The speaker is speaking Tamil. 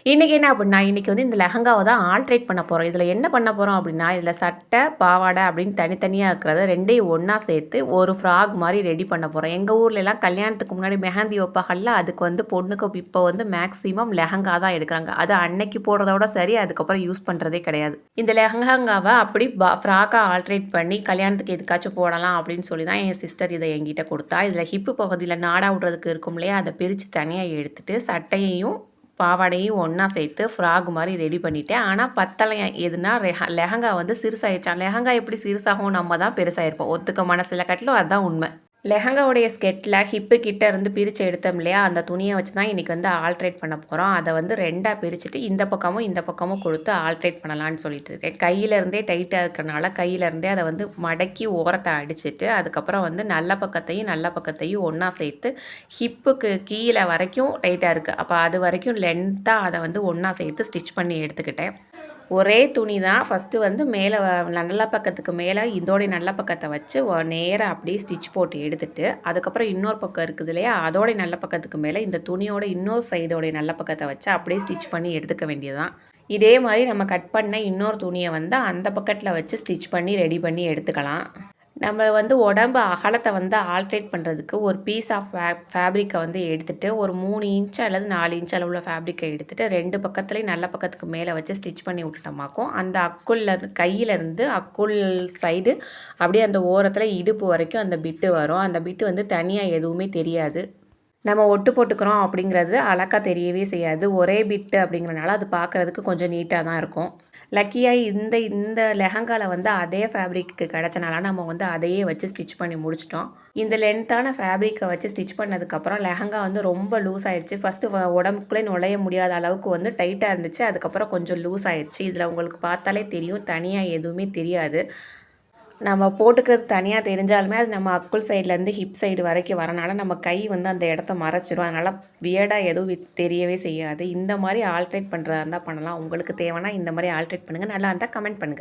இன்றைக்கி என்ன அப்படின்னா, இன்றைக்கி வந்து இந்த லெஹங்காவை தான் ஆல்ட்ரேட் பண்ண போகிறோம். இதில் என்ன பண்ண போகிறோம் அப்படின்னா, இதில் சட்டை, பாவாடை அப்படின்னு தனித்தனியாக இருக்கிறத 2யும் ஒன்றா சேர்த்து ஒரு ஃப்ராக் மாதிரி ரெடி பண்ண போகிறோம். எங்கள் ஊர்லலாம் கல்யாணத்துக்கு முன்னாடி மெஹந்தி வைப்பாங்கல்ல, அதுக்கு வந்து பொண்ணுக்கு இப்போ வந்து மேக்ஸிமம் லெஹங்கா தான் எடுக்கிறாங்க. அது அன்னைக்கு போடுறதோட சரி, அதுக்கப்புறம் யூஸ் பண்ணுறதே கிடையாது. இந்த லெஹங்காவை அப்படி ஃப்ராக்காக ஆல்ட்ரேட் பண்ணி கல்யாணத்துக்கு எதுக்காச்சும் போடலாம் அப்படின்னு சொல்லி தான் என் சிஸ்டர் இதை என்கிட்ட கொடுத்தா. இதில் ஹிப்பு பகுதியில் நாடா விடுறதுக்கு இருக்கும் இல்லையா, அதை பிரித்து தனியாக எடுத்துட்டு சட்டையையும் பாவாடையும் ஒன்றா சேர்த்து ஃப்ராக் மாதிரி ரெடி பண்ணிட்டேன். ஆனால் பத்தலையா எதுனா லெஹங்கா வந்து சிறுசாகிடுச்சான். லெஹங்கா எப்படி சிறுசாகும், நம்ம தான் பெருசாகிருப்போம். ஒத்துக்க மனசில் கட்டிலும் அதுதான் உண்மை. லெஹங்காவுடைய ஸ்கெட்டில் ஹிப்பு கிட்ட இருந்து பிரித்து எடுத்தோம் இல்லையா, அந்த துணியை வச்சு தான் இன்றைக்கி வந்து ஆல்ட்ரேட் பண்ண போகிறோம். அதை வந்து 2ஆக பிரிச்சுட்டு இந்த பக்கமும் கொடுத்து ஆல்ட்ரேட் பண்ணலான்னு சொல்லிட்டு இருக்கேன். கையிலேருந்தே டைட்டாக இருக்கிறனால கையிலேருந்தே அதை வந்து மடக்கி ஓரத்தை அடிச்சுட்டு அதுக்கப்புறம் வந்து நல்ல பக்கத்தையும் ஒன்றா சேர்த்து ஹிப்புக்கு கீழே வரைக்கும் டைட்டாக இருக்குது. அப்போ அது வரைக்கும் லென்த்தாக அதை வந்து ஒன்றா சேர்த்து ஸ்டிச் பண்ணி எடுத்துக்கிட்டேன். ஒரே துணி தான். ஃபஸ்ட்டு வந்து மேலே நல்ல பக்கத்துக்கு மேலே இதோடைய நல்ல பக்கத்தை வச்சு நேராக அப்படியே ஸ்டிச் போட்டு எடுத்துட்டு, அதுக்கப்புறம் இன்னொரு பக்கம் இருக்குது இல்லையா, அதோடைய நல்ல பக்கத்துக்கு மேலே இந்த துணியோட இன்னொரு சைடோடைய நல்ல பக்கத்தை வச்சு அப்படியே ஸ்டிச் பண்ணி எடுத்துக்க வேண்டியதுதான். இதே மாதிரி நம்ம கட் பண்ண இன்னொரு துணியை வந்து அந்த பக்கத்தில் வச்சு ஸ்டிச் பண்ணி ரெடி பண்ணி எடுத்துக்கலாம். நம்ம வந்து உடம்பு அகலத்தை வந்து ஆல்ட்ரேட் பண்ணுறதுக்கு ஒரு பீஸ் ஆஃப் ஃபேப்ரிக்கை வந்து எடுத்துகிட்டு ஒரு 3 இன்ச் அல்லது 4 இன்ச் அளவுள்ள ஃபேப்ரிக்கை எடுத்துகிட்டு 2 பக்கத்துலேயும் நல்ல பக்கத்துக்கு மேலே வச்சு ஸ்டிச் பண்ணி விட்டுட்டோமாக்கும் அந்த கையிலேருந்து அக்குள் சைடு அப்படியே அந்த ஓரத்தில் இடுப்பு வரைக்கும் அந்த பிட்டு வரும். அந்த பிட்டு வந்து தனியாக எதுவுமே தெரியாது. நம்ம ஒட்டு போட்டுக்கிறோம் அப்படிங்கிறது அழகாக தெரியவே செய்யாது. ஒரே பிட்டு அப்படிங்கிறனால அது பார்க்குறதுக்கு கொஞ்சம் நீட்டாக தான் இருக்கும். லக்கியாக இந்த லெஹங்காவில் வந்து அதே ஃபேப்ரிக்கு கிடச்சனால நம்ம வந்து அதையே வச்சு ஸ்டிச் பண்ணி முடிச்சிட்டோம். இந்த லென்த்தான ஃபேப்ரிக்கை வச்சு ஸ்டிச் பண்ணதுக்கப்புறம் லெஹங்கா வந்து ரொம்ப லூஸ் ஆயிடுச்சு. ஃபஸ்ட்டு உடம்புக்குள்ளே நுழைய முடியாத அளவுக்கு வந்து டைட்டாக இருந்துச்சு. அதுக்கப்புறம் கொஞ்சம் லூஸ் ஆயிடுச்சு. இதில் உங்களுக்கு பார்த்தாலே தெரியும், தனியாக எதுவுமே தெரியாது. நம்ம போட்டுக்கிறது தனியாக தெரிஞ்சாலுமே அது நம்ம அக்குள் சைட்லேருந்து ஹிப் சைடு வரைக்கும் வரனால நம்ம கை வந்து அந்த இடத்த மறைச்சிரும். அதனால் வியர்டாக எதுவும் தெரியவே செய்யாது. இந்த மாதிரி ஆல்ட்ரேட் பண்ணுறதா இருந்தால் பண்ணலாம். உங்களுக்கு தேவைன்னா இந்த மாதிரி ஆல்ட்ரேட் பண்ணுங்கள். நல்லா இருந்தால் கமெண்ட் பண்ணுங்கள்.